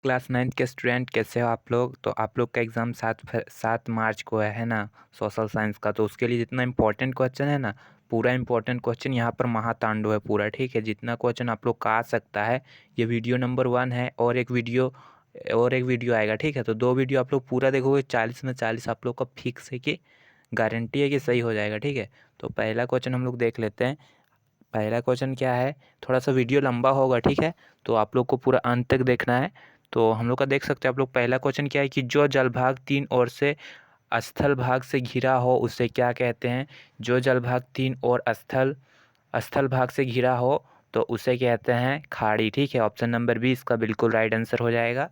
Class 9th के student कैसे हो आप लोग। तो आप लोग का एग्ज़ाम 7 मार्च को है ना, सोशल साइंस का। तो उसके लिए जितना इम्पोर्टेंट क्वेश्चन है ना, पूरा इम्पोर्टेंट क्वेश्चन यहाँ पर महातांडव है पूरा, ठीक है। जितना क्वेश्चन आप लोग का आ सकता है, ये वीडियो नंबर 1 है और एक वीडियो आएगा, ठीक है। तो 2 वीडियो आप लोग पूरा देखोगे, 40 में 40 आप लोग का फिक्स है कि गारंटी है कि सही हो जाएगा, ठीक है। तो पहला क्वेश्चन हम लोग देख लेते हैं। पहला क्वेश्चन क्या है, थोड़ा सा वीडियो लंबा होगा, ठीक है। तो आप लोग को पूरा अंत तक देखना है। तो हम लोग का देख सकते हैं आप लोग। पहला क्वेश्चन क्या है कि जो जल भाग 3 ओर से स्थल भाग से घिरा हो उसे क्या कहते हैं। जो जल भाग 3 और स्थल भाग से घिरा हो तो उसे कहते हैं खाड़ी, ठीक है। ऑप्शन नंबर बी इसका बिल्कुल राइट आंसर हो जाएगा।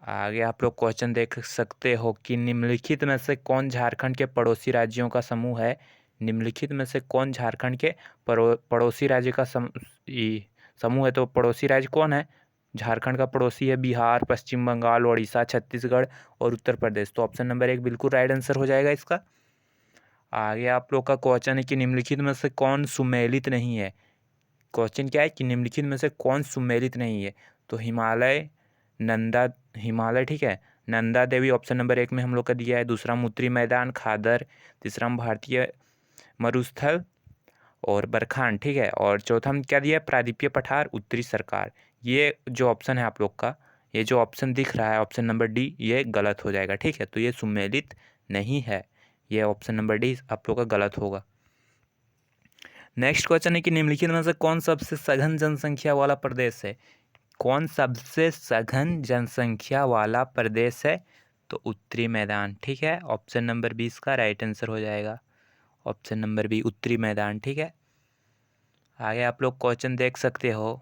आगे आप लोग क्वेश्चन देख सकते हो कि निम्नलिखित में से कौन झारखंड के पड़ोसी राज्यों का समूह है। निम्नलिखित में से कौन झारखंड के पड़ोसी राज्य का समूह है। तो पड़ोसी राज्य कौन है, झारखंड का पड़ोसी है बिहार, पश्चिम बंगाल, उड़ीसा, छत्तीसगढ़ और उत्तर प्रदेश। तो ऑप्शन नंबर 1 बिल्कुल राइट आंसर हो जाएगा इसका। आगे आप लोग का क्वेश्चन है कि निम्नलिखित में से कौन सुमेलित नहीं है। क्वेश्चन क्या है कि निम्नलिखित में से कौन सुमेलित नहीं है। तो हिमालय, ठीक है। नंदा देवी ऑप्शन नंबर 1 में हम लोग का दिया है। दूसरा मुत्री मैदान, खादर। तीसरा भारतीय मरुस्थल और बरखान, ठीक है। और चौथा में क्या दिया है, प्रादीपीय पठार, उत्तरी सरकार। ये जो ऑप्शन है आप लोग का, ये जो ऑप्शन दिख रहा है ऑप्शन नंबर डी, ये गलत हो जाएगा, ठीक है। तो ये सुमेलित नहीं है, ये ऑप्शन नंबर डी आप लोग का गलत होगा। नेक्स्ट क्वेश्चन है कि निम्नलिखित में से कौन सबसे सघन जनसंख्या वाला प्रदेश है। कौन सबसे सघन जनसंख्या वाला प्रदेश है। तो उत्तरी मैदान, ठीक है। ऑप्शन नंबर 20 का राइट आंसर हो जाएगा। ऑप्शन नंबर बी उत्तरी मैदान, ठीक है। आगे आप लोग क्वेश्चन देख सकते हो।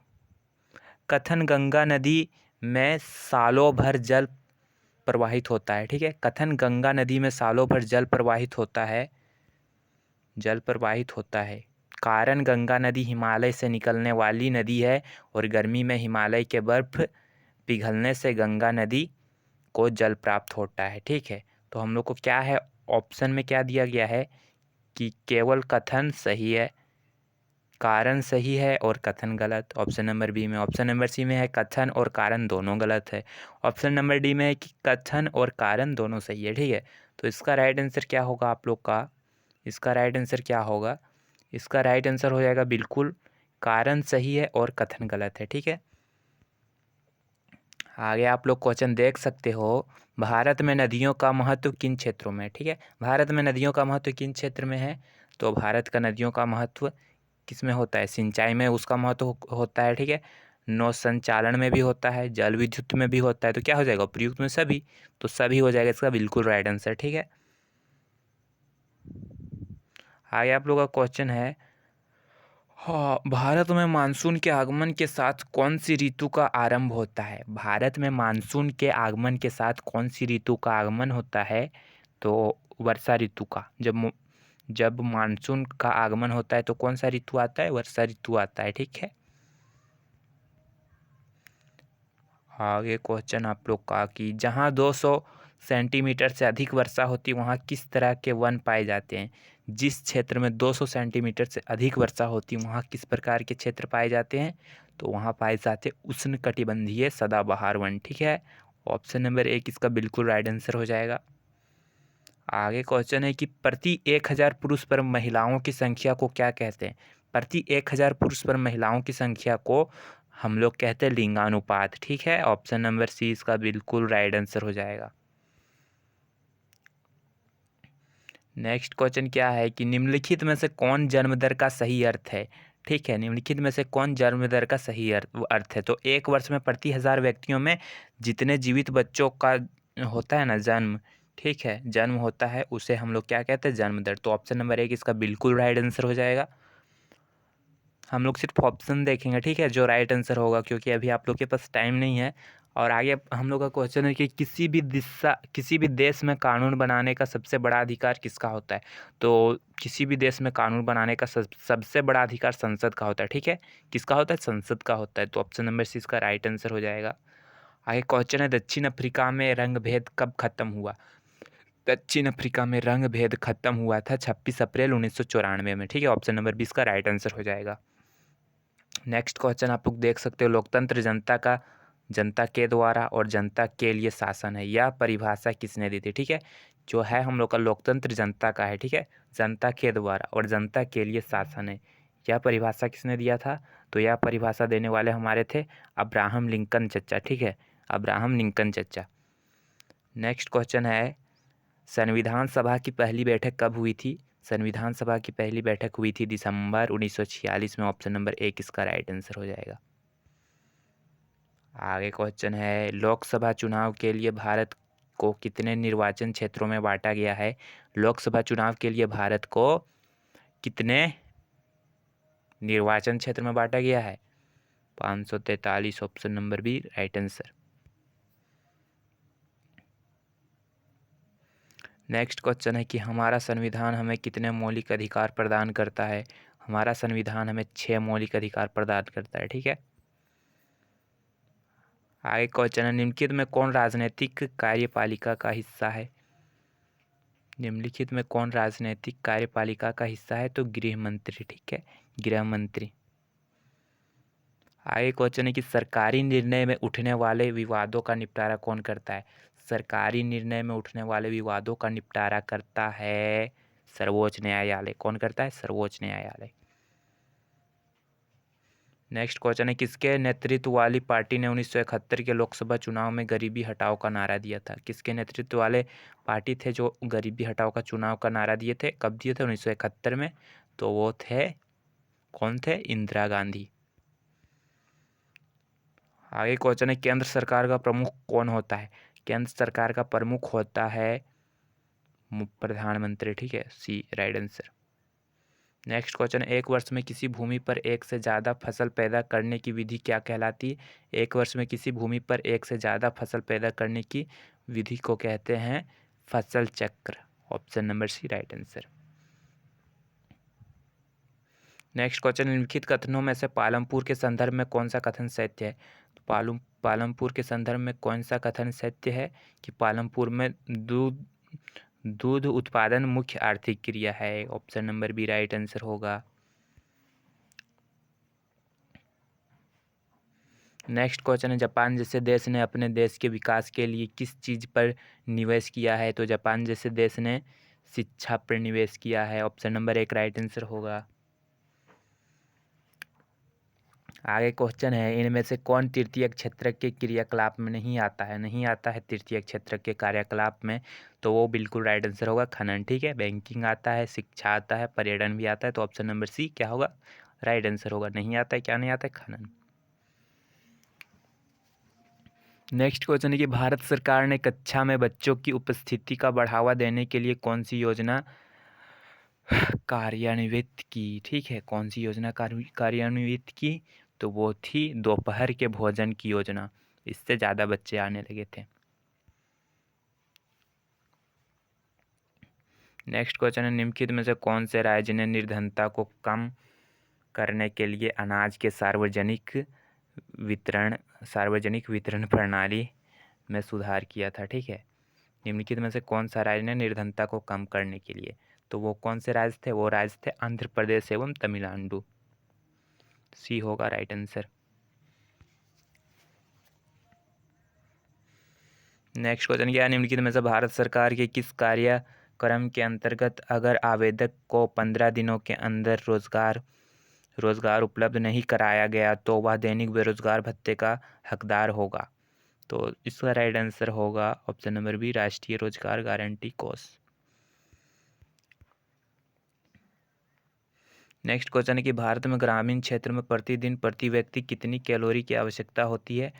कथन गंगा नदी में सालों भर जल प्रवाहित होता है, ठीक है। कथन गंगा नदी में सालों भर जल प्रवाहित होता है। कारण गंगा नदी हिमालय से निकलने वाली नदी है और गर्मी में हिमालय के बर्फ पिघलने से गंगा नदी को जल प्राप्त होता है, ठीक है। तो हम लोग को क्या है, ऑप्शन में क्या दिया गया है कि केवल कथन सही है, कारण सही है और कथन गलत। ऑप्शन नंबर बी में। ऑप्शन नंबर सी में है कथन और कारण दोनों गलत है। ऑप्शन नंबर डी में है कि कथन और कारण दोनों सही है, ठीक है। तो इसका राइट आंसर क्या होगा आप लोग का, इसका राइट आंसर क्या होगा, इसका राइट आंसर हो जाएगा बिल्कुल कारण सही है और कथन गलत है, ठीक है। आगे आप लोग क्वेश्चन देख सकते हो। भारत में नदियों का महत्व किन क्षेत्रों में, ठीक है। भारत में नदियों का महत्व किन क्षेत्र में है। तो भारत का नदियों का महत्व किस में होता है, सिंचाई में उसका महत्व होता है, ठीक है। नौ संचालन में भी होता है, जल विद्युत में भी होता है। तो क्या हो जाएगा, प्रयुक्त में सभी। तो सभी हो जाएगा इसका बिल्कुल राइट आंसर, ठीक है। आगे आप लोग का क्वेश्चन है, हाँ, भारत में मानसून के आगमन के साथ कौन सी ऋतु का आरंभ होता है। भारत में मानसून के आगमन के साथ कौन सी ऋतु का आगमन होता है। तो वर्षा ऋतु का। जब मानसून का आगमन होता है तो कौन सा ऋतु आता है, वर्षा ऋतु आता है, ठीक है। आगे क्वेश्चन आप लोग का कि जहाँ 200 सेंटीमीटर से अधिक वर्षा होती है वहाँ किस तरह के वन पाए जाते हैं। जिस क्षेत्र में 200 सेंटीमीटर से अधिक वर्षा होती है वहाँ किस प्रकार के क्षेत्र पाए जाते हैं। तो वहाँ पाए जाते हैं उष्णकटिबंधीय सदाबहार वन, ठीक है। ऑप्शन नंबर 1 इसका बिल्कुल राइट आंसर हो जाएगा। आगे क्वेश्चन है कि प्रति 1000 पुरुष पर महिलाओं की संख्या को क्या कहते हैं। प्रति 1000 पुरुष पर महिलाओं की संख्या को हम लोग कहते हैं लिंगानुपात, ठीक है। ऑप्शन नंबर सी इसका बिल्कुल राइट आंसर हो जाएगा। नेक्स्ट क्वेश्चन क्या है कि निम्नलिखित में से कौन जन्म दर का सही अर्थ है, ठीक है। निम्नलिखित में से कौन जन्म दर का सही अर्थ है। तो 1 वर्ष में प्रति 1000 व्यक्तियों में जितने जीवित बच्चों का होता है ना जन्म, ठीक है, जन्म होता है उसे हम लोग क्या कहते हैं, जन्म दर। तो ऑप्शन नंबर 1 इसका बिल्कुल राइट आंसर हो जाएगा। हम लोग सिर्फ ऑप्शन देखेंगे, ठीक है, जो राइट आंसर होगा, क्योंकि अभी आप लोग के पास टाइम नहीं है। और आगे हम लोग का क्वेश्चन है कि किसी भी देश में कानून बनाने का सबसे बड़ा अधिकार किसका होता है। तो किसी भी देश में कानून बनाने का सबसे बड़ा अधिकार संसद का होता है, ठीक है। किसका होता है, संसद का होता है। तो ऑप्शन नंबर सी इसका राइट आंसर हो जाएगा। आगे क्वेश्चन है दक्षिण अफ्रीका में रंग भेद कब खत्म हुआ। दक्षिण अफ्रीका में रंग भेद खत्म हुआ था 26 अप्रैल 1994 में, ठीक है। ऑप्शन नंबर 20 का राइट आंसर हो जाएगा। नेक्स्ट क्वेश्चन आप लोग देख सकते हो, लोकतंत्र जनता का जनता के द्वारा और जनता के लिए शासन है। यह परिभाषा किसने दी थी? ठीक है, जो है हम लोग का लोकतंत्र जनता का है। ठीक है, जनता के द्वारा और जनता के लिए शासन है, यह परिभाषा किसने दिया था? तो यह परिभाषा देने वाले हमारे थे अब्राहम लिंकन चचा। ठीक है, अब्राहम लिंकन चचा। नेक्स्ट क्वेश्चन है, संविधान सभा की पहली बैठक कब हुई थी? संविधान सभा की पहली बैठक हुई थी दिसंबर 1946 में। ऑप्शन नंबर 1 इसका राइट आंसर हो जाएगा। आगे क्वेश्चन है, लोकसभा चुनाव के लिए भारत को कितने निर्वाचन क्षेत्रों में बांटा गया है? लोकसभा चुनाव के लिए भारत को कितने निर्वाचन क्षेत्र में बांटा गया है? 543। Option number B right answer. Next question है कि हमारा संविधान हमें कितने मौलिक अधिकार प्रदान करता है? हमारा संविधान हमें 6 मौलिक अधिकार प्रदान करता है। ठीक है, आगे क्वेश्चन है, निम्नलिखित में कौन राजनीतिक कार्यपालिका का हिस्सा है? निम्नलिखित में कौन राजनीतिक कार्यपालिका का हिस्सा है? तो गृह मंत्री। ठीक है, गृह मंत्री। आगे क्वेश्चन है कि सरकारी निर्णय में उठने वाले विवादों का निपटारा कौन करता है? सरकारी निर्णय में उठने वाले विवादों का निपटारा करता है सर्वोच्च न्यायालय। कौन करता है? सर्वोच्च न्यायालय। नेक्स्ट क्वेश्चन है, किसके नेतृत्व वाली पार्टी ने 1971 के लोकसभा चुनाव में गरीबी हटाओ का नारा दिया था? किसके नेतृत्व वाले पार्टी थे जो गरीबी हटाओ का चुनाव का नारा दिए थे? कब दिए थे? 1971 में। तो वो थे, कौन थे? इंदिरा गांधी। आगे क्वेश्चन है, केंद्र सरकार का प्रमुख कौन होता है? केंद्र सरकार का प्रमुख होता है प्रधानमंत्री। ठीक है, सी राइट आंसर। नेक्स्ट क्वेश्चन, एक वर्ष में किसी भूमि पर एक से ज़्यादा फसल पैदा करने की विधि क्या कहलाती है? एक वर्ष में किसी भूमि पर एक से ज़्यादा फसल पैदा करने की विधि को कहते हैं फसल चक्र। Option number C right answer. Next question, निम्नलिखित कथनों में से पालमपुर के संदर्भ में कौन सा कथन सत्य है? तो पालमपुर के संदर्भ में कौन सा कथन सत्य है कि पालमपुर में दूध उत्पादन मुख्य आर्थिक क्रिया है? Option number B right answer होगा। नेक्स्ट क्वेश्चन है, जापान जैसे देश ने अपने देश के विकास के लिए किस चीज़ पर निवेश किया है? तो जापान जैसे देश ने शिक्षा पर निवेश किया है। ऑप्शन नंबर 1 राइट आंसर होगा। आगे क्वेश्चन है, इनमें से कौन तृतीय क्षेत्र के क्रियाकलाप में नहीं आता है? नहीं आता है तृतीय क्षेत्र के कार्यकलाप में, तो वो बिल्कुल राइट आंसर होगा खनन। ठीक है, बैंकिंग आता है, शिक्षा आता है, पर्यटन भी आता है। तो ऑप्शन नंबर सी क्या होगा? राइट आंसर होगा। नहीं आता है, क्या नहीं आता है? खनन। नेक्स्ट क्वेश्चन है कि भारत सरकार ने कक्षा में बच्चों की उपस्थिति का बढ़ावा देने के लिए कौन सी योजना कार्यान्वित की? ठीक है, कौन सी योजना कार्यान्वित की? तो वो थी दोपहर के भोजन की योजना। इससे ज़्यादा बच्चे आने लगे थे। नेक्स्ट क्वेश्चन है, निम्नलिखित में से कौन से राज्य ने निर्धनता को कम करने के लिए अनाज के सार्वजनिक वितरण प्रणाली में सुधार किया था? ठीक है, निम्नलिखित में से कौन सा राज्य ने निर्धनता को कम करने के लिए? तो वो कौन से राज्य थे? वो राज्य थे आंध्र प्रदेश एवं तमिलनाडु। सी होगा राइट आंसर। नेक्स्ट क्वेश्चन क्या है, निम्नलिखित में से भारत सरकार के किस कार्यक्रम के अंतर्गत अगर आवेदक को 15 दिनों के अंदर रोजगार उपलब्ध नहीं कराया गया तो वह दैनिक बेरोजगार भत्ते का हकदार होगा? तो इसका राइट आंसर होगा ऑप्शन नंबर बी राष्ट्रीय रोजगार गारंटी कोष। नेक्स्ट क्वेश्चन है कि भारत में ग्रामीण क्षेत्र में प्रतिदिन प्रति व्यक्ति कितनी कैलोरी की आवश्यकता होती है?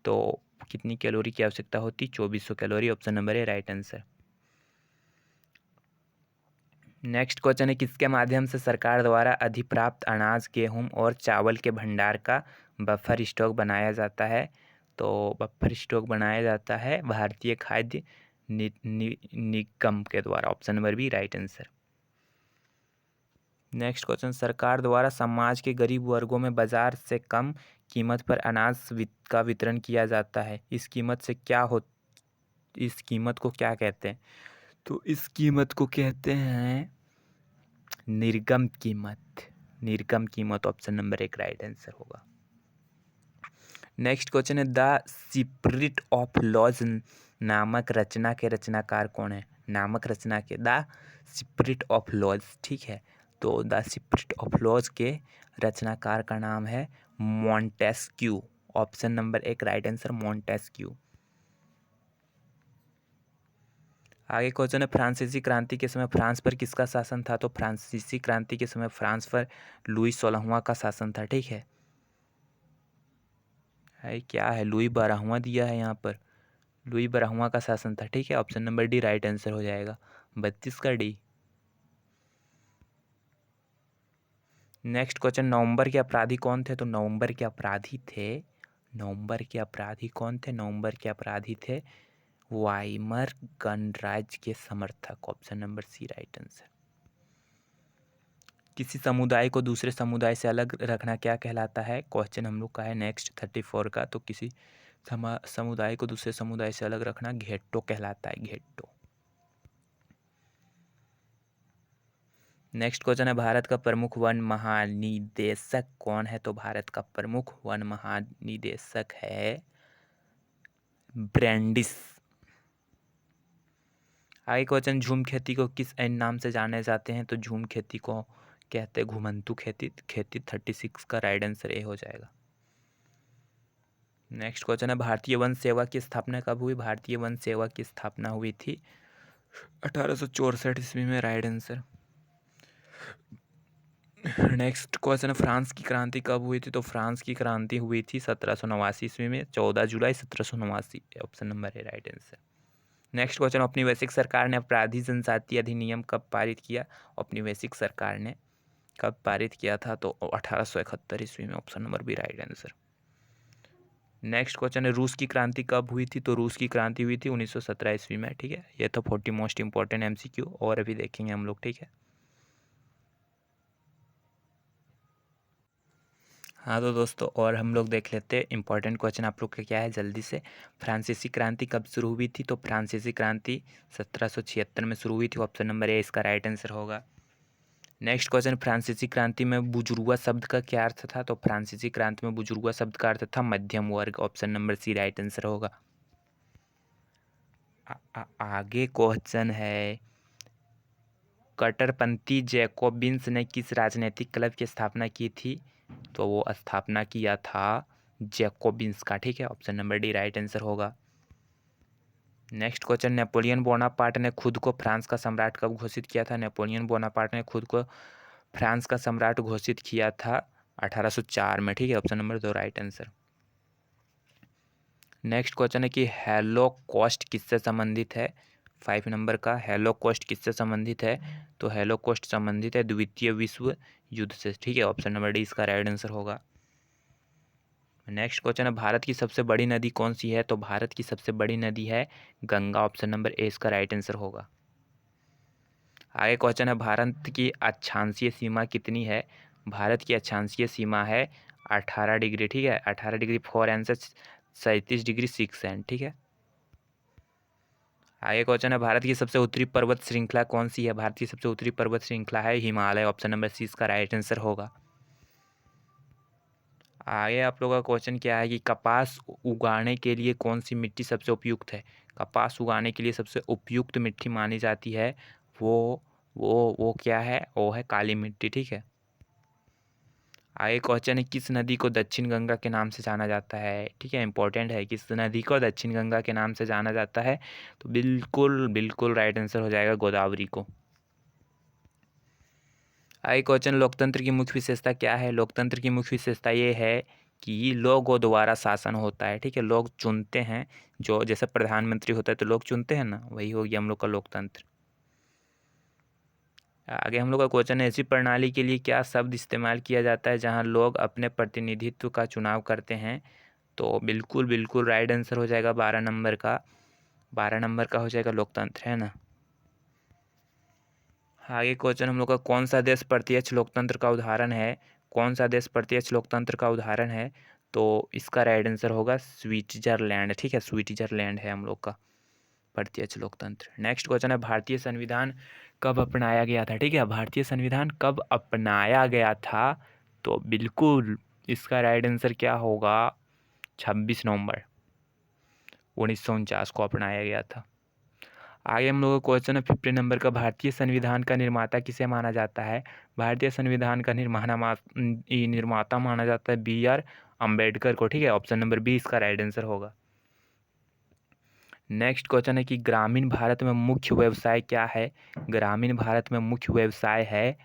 तो कितनी कैलोरी की आवश्यकता होती? 2400 calorie. Option number A right answer. Next question है, किसके माध्यम से सरकार द्वारा अधिप्राप्त अनाज, गेहूं और चावल के भंडार का बफर स्टॉक बनाया जाता है? तो बफर स्टॉक बनाया जाता है भारतीय खाद्य निगम के द्वारा। Option number B right answer. Next question, सरकार द्वारा समाज के गरीब वर्गों में बाजार से कम कीमत पर अनाज का वितरण किया जाता है। इस कीमत को क्या कहते हैं? तो इस कीमत को कहते हैं निर्गम कीमत। निर्गम कीमत। ऑप्शन नंबर 1 राइट आंसर होगा। नेक्स्ट क्वेश्चन है द स्पिरिट ऑफ लॉज नामक रचना के रचनाकार कौन है? नामक रचना के द स्पिरिट ऑफ लॉज, ठीक है। तो द स्पिरिट ऑफ लॉज के रचनाकार का नाम है Montesquieu. Option number 1 right answer Montesquieu. आगे क्वेश्चन है फ्रांसीसी क्रांति के समय फ्रांस पर किसका शासन था? तो फ्रांसीसी क्रांति के समय फ्रांस पर लुई 16वां का शासन था, ठीक है। क्या है लुई 12वां दिया है यहाँ पर, लुई 12वां का शासन था, ठीक है। Option number D right answer हो जाएगा 32 का डी। नेक्स्ट क्वेश्चन नवंबर के अपराधी कौन थे? तो नवंबर के अपराधी थे, नवंबर के अपराधी कौन थे? नवंबर के अपराधी थे वाइमर गणराज्य के समर्थक। Option number C right answer. किसी समुदाय को दूसरे समुदाय से अलग रखना क्या कहलाता है? क्वेश्चन हम लोग का है नेक्स्ट 34 का। तो किसी समुदाय को दूसरे समुदाय से अलग रखना घेट्टो कहलाता है, घेट्टो। नेक्स्ट क्वेश्चन है भारत का प्रमुख वन महानिदेशक कौन है? तो भारत का प्रमुख वन महानिदेशक है ब्रैंडिस। आगे क्वेश्चन झूम खेती को किस अन्य नाम से जाने जाते हैं? तो झूम खेती को कहते हैं घुमंतु खेती। खेती 36 का राइट आंसर ए हो जाएगा। नेक्स्ट क्वेश्चन है भारतीय वन सेवा की स्थापना कब हुई? भारतीय वन सेवा की स्थापना हुई थी 1864 ईस्वी में, राइट आंसर। नेक्स्ट क्वेश्चन है फ्रांस की क्रांति कब हुई थी? तो फ्रांस की क्रांति हुई थी 1789 ईस्वी में, 14 जुलाई 1789। Option number A right answer. Next question औपनिवेशिक सरकार ने अपराधी जनजाति अधिनियम कब पारित किया? औपनिवेशिक सरकार ने कब पारित किया था? तो 1871 ईस्वी में। Option number B right answer. Next question है रूस की क्रांति कब हुई थी? तो रूस की क्रांति हुई थी 1917 ईस्वी में, ठीक है। ये तो 40 मोस्ट इंपॉर्टेंट MCQ और अभी देखेंगे हम लोग, ठीक है। हाँ तो दोस्तों और हम लोग देख लेते हैं इंपॉर्टेंट क्वेश्चन आप लोग का क्या है जल्दी से। फ्रांसीसी क्रांति कब शुरू हुई थी? तो फ्रांसीसी क्रांति 1776 में शुरू हुई थी। ऑप्शन नंबर ए इसका राइट आंसर होगा। नेक्स्ट क्वेश्चन फ्रांसीसी क्रांति में बुजुर्गा शब्द का क्या अर्थ था? तो फ्रांसीसी क्रांति में बुजुर्गा शब्द का अर्थ था मध्यम वर्ग। Option number C right answer होगा। आगे क्वेश्चन है कट्टरपंथी जैकोबिन्स ने किस राजनीतिक क्लब की स्थापना की थी? तो वो स्थापना किया था जैकोबिन्स का, ठीक है। Option number D right answer होगा। नेक्स्ट क्वेश्चन नेपोलियन बोनापार्ट ने खुद को फ्रांस का सम्राट कब घोषित किया था? नेपोलियन बोनापार्ट ने खुद को फ्रांस का सम्राट घोषित किया था 1804 में, ठीक है। Option number 2 right answer. Next question है कि होलोकॉस्ट किससे संबंधित है? 5 नंबर का होलोकॉस्ट किससे संबंधित है? तो होलोकॉस्ट संबंधित है द्वितीय विश्व युद्ध से, ठीक है। ऑप्शन नंबर डी इसका राइट आंसर होगा। नेक्स्ट क्वेश्चन है भारत की सबसे बड़ी नदी कौन सी है? तो भारत की सबसे बड़ी नदी है गंगा। ऑप्शन नंबर ए इसका राइट आंसर होगा। आगे क्वेश्चन है भारत की अक्षांशीय सीमा कितनी है? भारत की अक्षांशीय सीमा है 18 डिग्री, ठीक है। 18 डिग्री 4 आंसर 37 डिग्री 6 एंड, ठीक है। आगे क्वेश्चन है भारत की सबसे उत्तरी पर्वत श्रृंखला कौन सी है? भारत की सबसे उत्तरी पर्वत श्रृंखला है हिमालय। ऑप्शन नंबर सी इसका राइट आंसर होगा। आगे आप लोगों का क्वेश्चन क्या है कि कपास उगाने के लिए कौन सी मिट्टी सबसे उपयुक्त है? कपास उगाने के लिए सबसे उपयुक्त मिट्टी मानी जाती है वो क्या है? वो है काली मिट्टी, ठीक है। आगे क्वेश्चन है किस नदी को दक्षिण गंगा के नाम से जाना जाता है? ठीक है, इंपॉर्टेंट है। किस नदी को दक्षिण गंगा के नाम से जाना जाता है? तो बिल्कुल बिल्कुल राइट आंसर हो जाएगा गोदावरी को। आगे क्वेश्चन लोकतंत्र की मुख्य विशेषता क्या है? लोकतंत्र की मुख्य विशेषता ये है कि लोगों द्वारा शासन होता है, ठीक है। लोग चुनते हैं, जो जैसे प्रधानमंत्री होता है तो लोग चुनते हैं ना, वही हो गया हम लोग का लोकतंत्र। आगे हम लोग का क्वेश्चन है ऐसी प्रणाली के लिए क्या शब्द इस्तेमाल किया जाता है जहां लोग अपने प्रतिनिधित्व का चुनाव करते हैं? तो बिल्कुल बिल्कुल राइट आंसर हो जाएगा 12 नंबर का। 12 नंबर का हो जाएगा लोकतंत्र, है ना। आगे क्वेश्चन हम लोग का कौन सा देश प्रत्यक्ष लोकतंत्र का उदाहरण है? कौन सा देश प्रत्यक्ष लोकतंत्र का उदाहरण है? तो इसका राइट आंसर होगा स्विट्जरलैंड, ठीक है। स्विट्जरलैंड है हम लोग का प्रत्यक्ष लोकतंत्र। नेक्स्ट क्वेश्चन है भारतीय संविधान कब अपनाया गया था? ठीक है, भारतीय संविधान कब अपनाया गया था? तो बिल्कुल इसका राइट आंसर क्या होगा? 26 नवंबर 1949 को अपनाया गया था। आगे हम लोगों का क्वेश्चन है 50 नंबर का, भारतीय संविधान का निर्माता किसे माना जाता है? भारतीय संविधान का निर्माता माना जाता है BR अम्बेडकर को, ठीक है। ऑप्शन नंबर बी इसका राइट आंसर होगा। नेक्स्ट क्वेश्चन है कि ग्रामीण भारत में मुख्य व्यवसाय क्या है? ग्रामीण भारत में मुख्य व्यवसाय है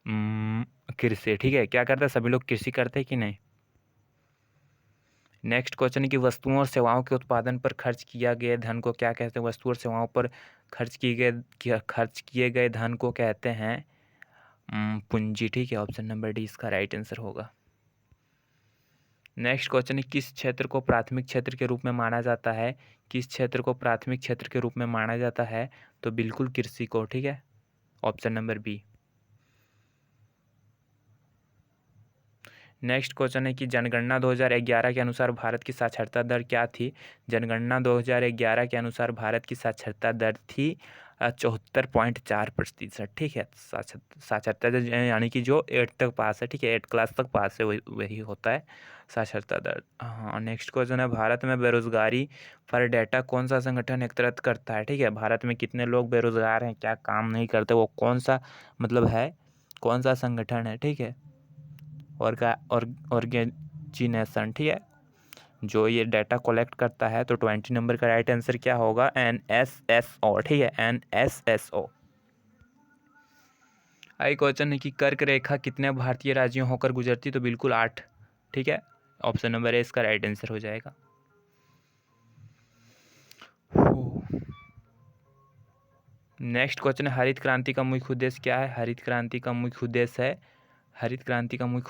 कृषि, ठीक है। क्या करते हैं सभी लोग, कृषि करते हैं कि नहीं? नेक्स्ट क्वेश्चन है कि वस्तुओं और सेवाओं के उत्पादन पर खर्च किया गया धन को क्या कहते हैं? वस्तु और सेवाओं पर खर्च किए गए धन को कहते हैं पूंजी, ठीक है। ऑप्शन नंबर डी इसका राइट आंसर होगा। नेक्स्ट क्वेश्चन है किस क्षेत्र को प्राथमिक क्षेत्र के रूप में माना जाता है? किस क्षेत्र को प्राथमिक क्षेत्र के रूप में माना जाता है? तो बिल्कुल कृषि को, ठीक है। Option number B. Next question है कि जनगणना 2011 के अनुसार भारत की साक्षरता दर क्या थी? जनगणना 2011 के अनुसार भारत की साक्षरता दर थी 74.4%, ठीक है। साक्षरता दर यानी कि जो 8 तक पास है, ठीक है, 8 क्लास तक पास है वही होता है साक्षरता दर। हाँ, नेक्स्ट क्वेश्चन है भारत में बेरोजगारी पर डेटा कौन सा संगठन एकत्रित करता है? ठीक है, भारत में कितने लोग बेरोजगार हैं, क्या काम नहीं करते, वो कौन सा मतलब है, कौन सा संगठन है, ठीक है, ऑर्गेनाइजेशन, ठीक है, जो ये डाटा कलेक्ट करता है। तो 20 नंबर का राइट आंसर क्या होगा? NSSO, ठीक है, NSSO। आई क्वेश्चन है कि कर्क रेखा कितने भारतीय राज्यों होकर गुजरती? तो बिल्कुल 8, ठीक है। ऑप्शन नंबर ए इसका राइट आंसर हो जाएगा। नेक्स्ट क्वेश्चन है हरित क्रांति का मुख्य उद्देश्य क्या है? हरित क्रांति का मुख्य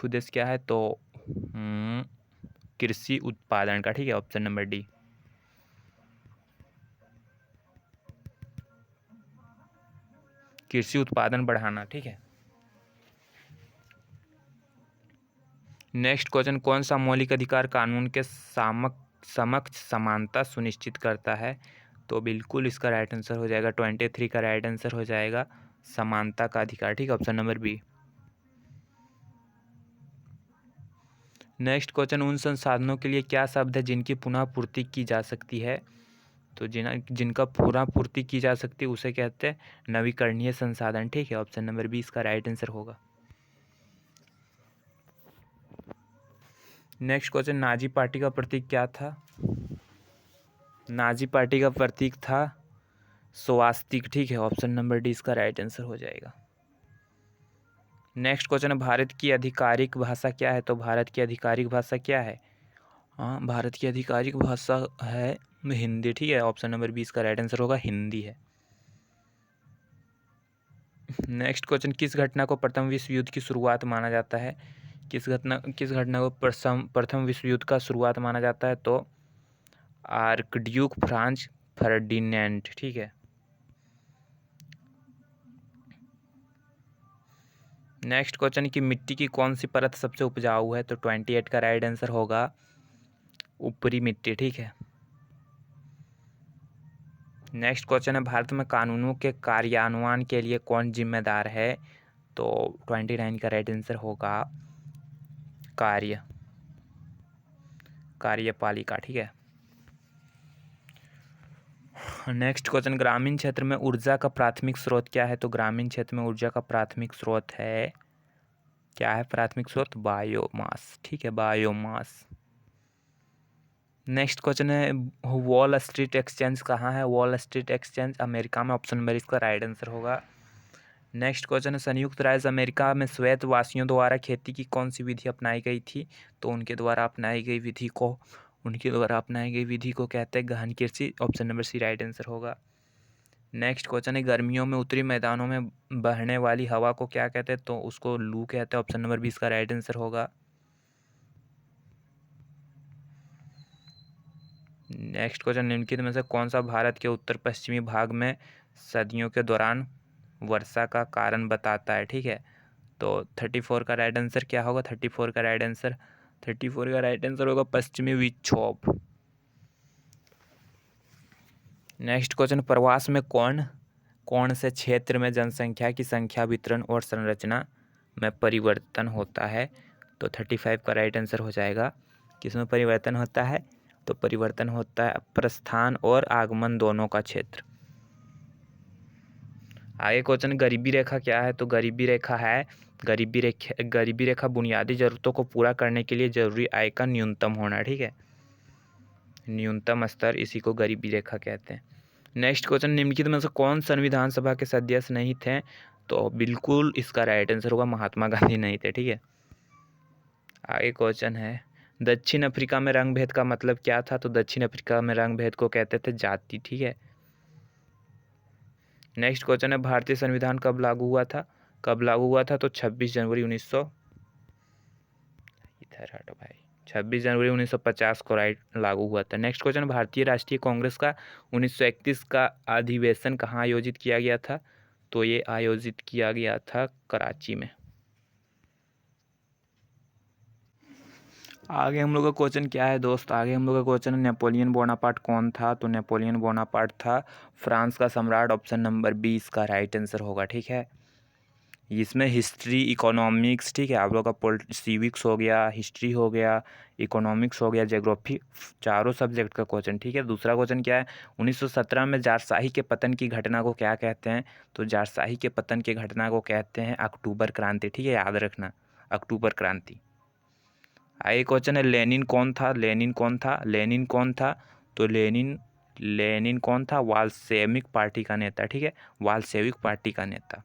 उद्देश्य क्या है? तो कृषि उत्पादन का, ठीक है। Option number D. कृषि उत्पादन बढ़ाना, ठीक है। नेक्स्ट क्वेश्चन कौन सा मौलिक अधिकार कानून के समक्ष समानता सुनिश्चित करता है? तो बिल्कुल इसका राइट आंसर हो जाएगा 23 का राइट आंसर हो जाएगा समानता का अधिकार, ठीक है। Option number B. Next question उन संसाधनों के लिए क्या शब्द है जिनकी पुनः पूर्ति की जा सकती है? तो जिनका पुनः पूर्ति की जा सकती है उसे कहते हैं नवीकरणीय संसाधन, ठीक है। ऑप्शन नंबर बी इसका राइट आंसर होगा। नेक्स्ट क्वेश्चन नाजी पार्टी का प्रतीक क्या था? नाजी पार्टी का प्रतीक था स्वास्तिक, ठीक है। ऑप्शन नंबर डी इसका राइट आंसर हो जाएगा। नेक्स्ट क्वेश्चन है भारत की आधिकारिक भाषा क्या है? तो भारत की आधिकारिक भाषा क्या है? हाँ, भारत की आधिकारिक भाषा है हिंदी, ठीक है। ऑप्शन नंबर 20 का राइट आंसर होगा हिंदी है। नेक्स्ट क्वेश्चन किस घटना को प्रथम विश्व युद्ध की शुरुआत माना जाता है? किस घटना को प्रथम विश्व युद्ध का शुरुआत माना जाता है? तो आर्कड्यूक फ्रांज फर्डिनेंड, ठीक है। नेक्स्ट क्वेश्चन की मिट्टी की कौन सी परत सबसे उपजाऊ है? तो 28 का राइट आंसर होगा ऊपरी मिट्टी, ठीक है। नेक्स्ट क्वेश्चन है भारत में कानूनों के कार्यान्वयन के लिए कौन जिम्मेदार है? तो 29 का राइट आंसर होगा कार्यपालिका, ठीक है। नेक्स्ट क्वेश्चन ग्रामीण क्षेत्र में ऊर्जा का प्राथमिक स्रोत क्या है? तो ग्रामीण क्षेत्र में ऊर्जा का प्राथमिक स्रोत है, क्या है प्राथमिक स्रोत? बायोमास, ठीक है, बायोमास। नेक्स्ट क्वेश्चन है वॉल स्ट्रीट एक्सचेंज कहाँ है? वॉल स्ट्रीट एक्सचेंज अमेरिका में। ऑप्शन नंबर इसका राइट आंसर होगा। नेक्स्ट क्वेश्चन है संयुक्त राज्य अमेरिका में श्वेत वासियों द्वारा खेती की कौन सी विधि अपनाई गई थी? तो उनके द्वारा अपनाई गई विधि को कहते हैं गहन कृषि। Option number C right answer होगा। नेक्स्ट क्वेश्चन है गर्मियों में उत्तरी मैदानों में बहने वाली हवा को क्या कहते हैं? तो उसको लू कहते हैं। ऑप्शन नंबर 20 का राइट आंसर होगा। नेक्स्ट क्वेश्चन निम्नलिखित में से कौन सा भारत के उत्तर पश्चिमी भाग में सदियों के दौरान वर्षा का कारण बताता है? ठीक है, तो 34 का राइट आंसर क्या होगा? 34 का राइट आंसर होगा पश्चिमी विक्षोभ। नेक्स्ट क्वेश्चन प्रवास में कौन से क्षेत्र में जनसंख्या की संख्या वितरण और संरचना में परिवर्तन होता है? तो 35 का राइट आंसर हो जाएगा किसमें परिवर्तन होता है? तो परिवर्तन होता है प्रस्थान और आगमन दोनों का क्षेत्र। आगे क्वेश्चन, गरीबी रेखा क्या है? तो गरीबी रेखा है, गरीबी रेखा बुनियादी जरूरतों को पूरा करने के लिए जरूरी आय का न्यूनतम होना, ठीक है, न्यूनतम स्तर, इसी को गरीबी रेखा कहते हैं। नेक्स्ट क्वेश्चन, निम्नलिखित में से कौन संविधान सभा के सदस्य नहीं थे? तो बिल्कुल इसका राइट आंसर होगा महात्मा गांधी नहीं थे, ठीक है। आगे क्वेश्चन है, दक्षिण अफ्रीका में रंग भेद का मतलब क्या था? तो दक्षिण अफ्रीका में रंग भेद को कहते थे जाति, ठीक है। नेक्स्ट क्वेश्चन है, भारतीय संविधान कब लागू हुआ था? कब लागू हुआ था? तो 26 जनवरी 1950 को लागू हुआ था। नेक्स्ट क्वेश्चन, भारतीय राष्ट्रीय कांग्रेस का 1931 का अधिवेशन कहाँ आयोजित किया गया था? तो ये आयोजित किया गया था कराची में। आगे हम लोग का क्वेश्चन क्या है दोस्त? आगे हम लोग का क्वेश्चन है, नेपोलियन बोनापार्ट कौन था? तो नेपोलियन बोनापार्ट था फ्रांस का सम्राट। ऑप्शन नंबर 20 का राइट आंसर होगा, ठीक है। इसमें हिस्ट्री, इकोनॉमिक्स, ठीक है, आप लोग का सिविक्स हो गया, हिस्ट्री हो गया, इकोनॉमिक्स हो गया, ज्योग्राफी, चारों सब्जेक्ट का क्वेश्चन, ठीक है। दूसरा क्वेश्चन क्या है, 1917 में जारशाही के पतन की घटना को क्या कहते हैं? तो जारशाही के पतन की घटना को कहते हैं अक्टूबर क्रांति, ठीक है, याद रखना, अक्टूबर क्रांति। आगे क्वेश्चन है, लेनिन कौन था? लेनिन कौन था? लेनिन कौन था? तो लेनिन कौन था? वाल्सेविक पार्टी का नेता, ठीक है, वाल्सेविक पार्टी का नेता।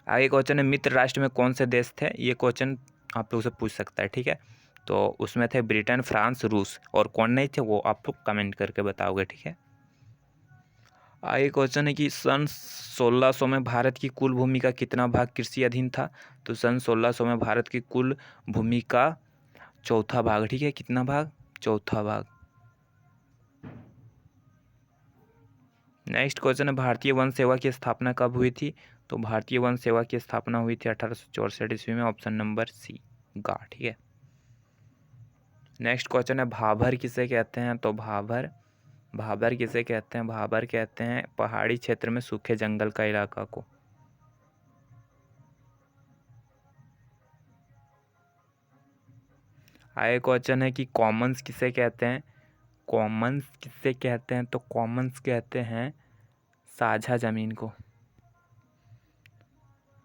आगे क्वेश्चन है, मित्र राष्ट्र में कौन से देश थे? ये क्वेश्चन आप लोग से पूछ सकता है, ठीक है। तो उसमें थे ब्रिटेन, फ्रांस, रूस, और कौन नहीं थे वो आप लोग कमेंट करके बताओगे, ठीक है। आगे क्वेश्चन है कि सन 1600 में भारत की कुल भूमि का कितना भाग कृषि अधीन था? तो सन 1600 में भारत की कुल भूमि का चौथा भाग, ठीक है, कितना भाग? चौथा भाग। नेक्स्ट क्वेश्चन है, भारतीय वन सेवा की स्थापना कब हुई थी? तो भारतीय वन सेवा की स्थापना हुई थी 1864 ईस्वी में। ऑप्शन नंबर सी गा, ठीक है। नेक्स्ट क्वेश्चन है, भाभर किसे कहते हैं? तो भाभर किसे कहते हैं? भाभर कहते हैं पहाड़ी क्षेत्र में सूखे जंगल का इलाका को। आगे क्वेश्चन है कि कॉमन्स किसे कहते हैं? कॉमन्स किसे कहते हैं? तो कॉमन्स कहते हैं साझा जमीन को।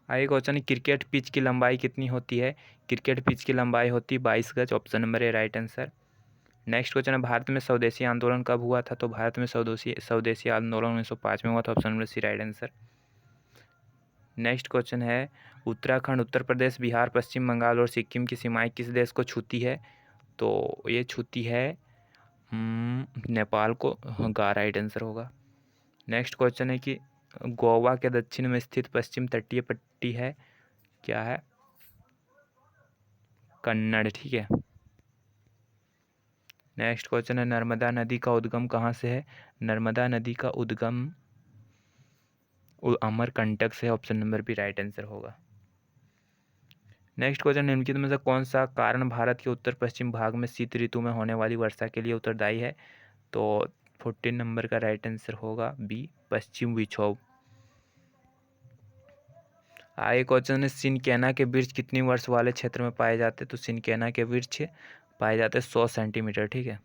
आगे क्वेश्चन है, क्रिकेट पिच की लंबाई कितनी होती है? क्रिकेट पिच की लंबाई होती है 22 गज। Option number A right answer. Next question है, भारत में स्वदेशी आंदोलन कब हुआ था? तो भारत में स्वदेशी आंदोलन 1905 में हुआ था। Option number C right answer. Next question है, उत्तराखंड, उत्तर प्रदेश, बिहार, पश्चिम बंगाल और सिक्किम की सीमाएं किस देश को छूती है? तो ये छूती है नेपाल को, गा राइट आंसर होगा। नेक्स्ट क्वेश्चन है कि गोवा के दक्षिण में स्थित पश्चिम तटीय पट्टी है, क्या है? कन्नड़, ठीक है। नेक्स्ट क्वेश्चन है, नर्मदा नदी का उद्गम कहाँ से है? नर्मदा नदी का उद्गम अमरकंटक से। Option number B right answer होगा। नेक्स्ट क्वेश्चन, निम्नलिखित में से कौन सा कारण भारत के उत्तर पश्चिम भाग में शीत ऋतु में होने वाली वर्षा के लिए उत्तरदायी है? तो 14 नंबर का राइट आंसर होगा बी, पश्चिम विक्षोभ। आगे क्वेश्चन है, सिनकेना के वृक्ष कितनी वर्ष वाले क्षेत्र में पाए जाते हैं? तो सिनकेना के वृक्ष पाए जाते हैं 100 सेंटीमीटर, ठीक है।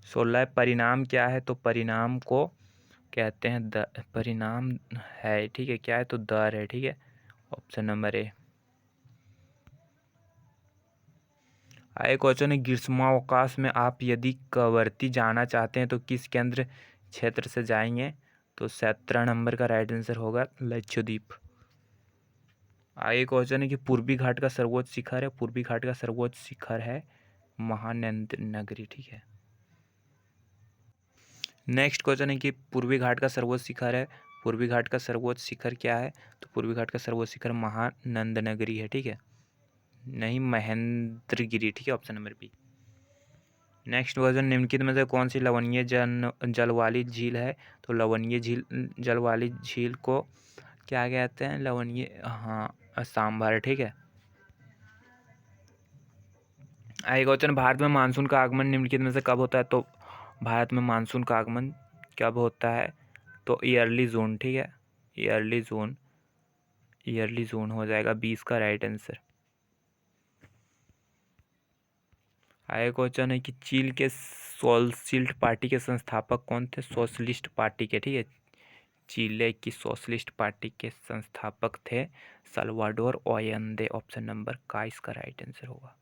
16 परिणाम क्या है? तो परिणाम को कहते हैं परिणाम है, ठीक है, क्या है? तो दर है, ठीक है, ऑप्शन नंबर ए। आगे क्वेश्चन है, ग्रीष्मावकाश में आप यदि कवरती जाना चाहते हैं तो किस केंद्र क्षेत्र से जाएंगे? तो 17 नंबर का राइट आंसर होगा लक्षद्वीप। आगे क्वेश्चन है कि पूर्वी घाट का सर्वोच्च शिखर है, पूर्वी घाट का सर्वोच्च शिखर है महानंद नगरी, ठीक है। नेक्स्ट क्वेश्चन है कि पूर्वी घाट का सर्वोच्च शिखर है, पूर्वी घाट का सर्वोच्च शिखर क्या है? तो पूर्वी घाट का सर्वोच्च शिखर महानंद नगरी है, ठीक है, नहीं महेंद्रगिरी, ठीक है, option number B. Next question, निम्नलिखित में से कौन सी लवणीय जल वाली झील है? तो लवणीय जल वाली झील को क्या कहते हैं? लवणीय, हाँ, सांभर, ठीक है। आगे क्वेश्चन, भारत में मानसून का आगमन निम्नलिखित में से कब होता है? तो भारत में मानसून का आगमन कब होता है? तो ईयरली जून, ठीक है, ईयरली जून। ईयरली जोन हो जाएगा 20 का राइट आंसर। आगे क्वेश्चन है कि चीन के सोशलिस्ट पार्टी के संस्थापक कौन थे? सोशलिस्ट पार्टी के, ठीक है, चिले की सोशलिस्ट पार्टी के संस्थापक थे साल्वाडोर ओयंदे। ऑप्शन नंबर का इसका राइट आंसर होगा।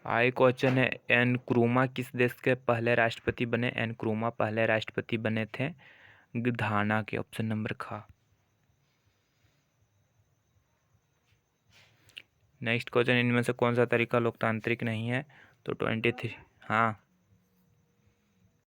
आगे क्वेश्चन है एनक्रूमा किस देश के पहले राष्ट्रपति बने? एनक्रूमा पहले राष्ट्रपति बने थे घाना के। ऑप्शन नंबर खा। नेक्स्ट क्वेश्चन, इनमें से कौन सा तरीका लोकतांत्रिक नहीं है? तो 23। हाँ,